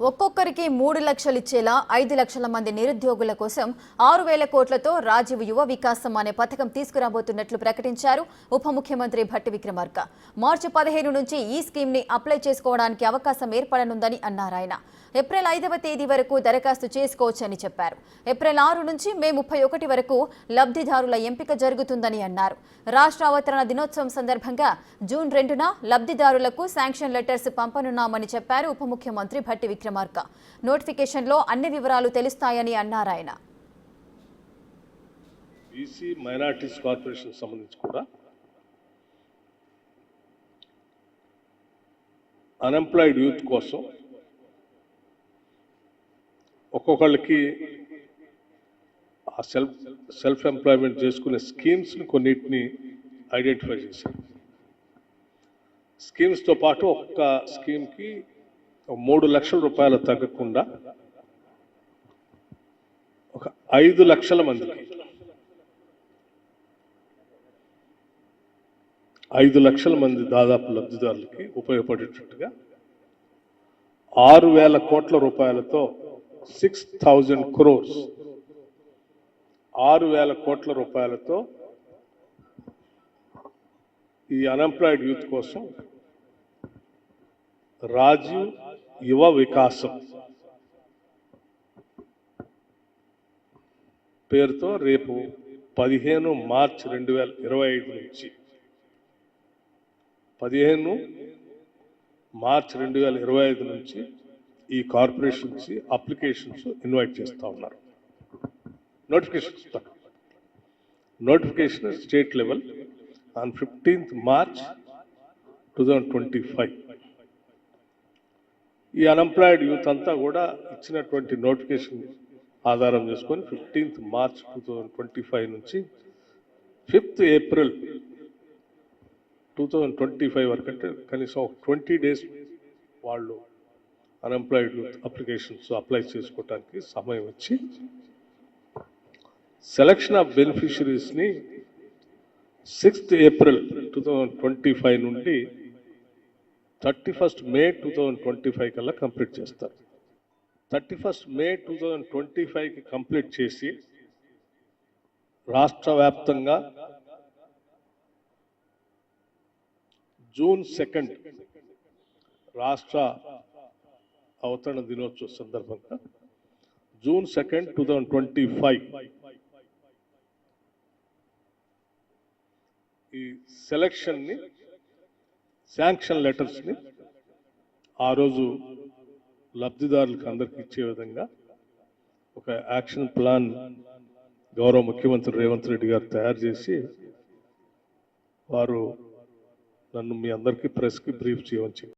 ఒక్కొక్కరికి 3 లక్షలు ఇచ్చేలా 5 లక్షల మంది నిరుద్యోగుల కోసం 6,000 కోట్లతో రాజీవ్ యువ వికాసం అనే పథకం తీసుకురాబోతున్నట్లు ప్రకటించారు ఉప ముఖ్యమంత్రి భట్టి విక్రమార్క. మార్చి 15 నుంచి ఈ స్కీమ్ ని అప్లై చేసుకోవడానికి అవకాశం ఏర్పడనుందని అన్నారు ఆయన. ఏప్రిల్ 5వ తేదీ వరకు దరఖాస్తు చేసుకోవచ్చని చెప్పారు. ఏప్రిల్ 6 నుంచి మే 31 వరకు లబ్ధిదారుల ఎంపిక జరుగుతుందని అన్నారు. రాష్ట్ర అవతరణ దినోత్సవం సందర్భంగా జూన్ 2న లబ్ధిదారులకు శాంక్షన్ లెటర్స్ పంపనున్నామని చెప్పారు ఉప ముఖ్యమంత్రి భట్టి విక్రమార్క. నోటిఫికేషన్లో అన్ని వివరాలు తెలుస్తాయని అన్నారు ఆయన. బీసీ మైనారిటీస్ కార్పొరేషన్ సంబంధించి కూడా అన్ఎంప్లాయిడ్ యూత్ కోసం ఒక్కొక్కళ్ళకి ఆ సెల్ఫ్ ఎంప్లాయ్మెంట్ చేసుకునే స్కీమ్స్ని కొన్నిటిని ఐడెంటిఫై చేశారు. స్కీమ్స్తో పాటు ఒక్క స్కీమ్కి 3 లక్షల రూపాయలు తగ్గకుండా ఒక 5 లక్షల మందికి 5 లక్షల మంది దాదాపు లబ్ధిదారులకి ఉపయోగపడేటట్టుగా 6,000 కోట్ల రూపాయలతో 6,000 crores 6,000 కోట్ల రూపాయలతో ఈ అన్ఎంప్లాయిడ్ యూత్ కోసం రాజీవ్ యువ వికాసం పేరుతో రేపు 15 మార్చి 2025 నుంచి 15 మార్చి 2025 నుంచి ఈ కార్పొరేషన్స్ అప్లికేషన్స్ ఇన్వైట్ చేస్తూ ఉన్నారు. Notification state level on 15th March 2025. ఈ అన్ఎంప్లాయిడ్ యూత్ అంతా కూడా ఇచ్చినటువంటి నోటిఫికేషన్ ఆధారం చేసుకొని 15th March 2025 నుంచి 5th April 2025 వరకు, అంటే కనీసం 20 days వాళ్ళు అన్ఎంప్లాయిడ్ యూత్ అప్లికేషన్స్ అప్లై చేసుకోవడానికి సమయం వచ్చి సెలక్షన్ ఆఫ్ బెనిఫిషరీస్ని 6th April 2025 నుండి 31st May 2025 కల్లా కంప్లీట్ చేస్తారు. 31st May 2025కి కంప్లీట్ చేసి రాష్ట్ర వ్యాప్తంగా June 2nd రాష్ట్ర అవతరణ దినోత్సవ సందర్భంగా June 2nd 2025 ఈ సెలక్షన్ని శాంక్షన్ లెటర్స్ని ఆ రోజు లబ్ధిదారులకు అందరికి ఇచ్చే విధంగా ఒక యాక్షన్ ప్లాన్ గౌరవ ముఖ్యమంత్రి రేవంత్ రెడ్డి గారు తయారు చేసి వారు నన్ను మీ అందరికీ ప్రెస్కి బ్రీఫ్ చేయవచ్చు.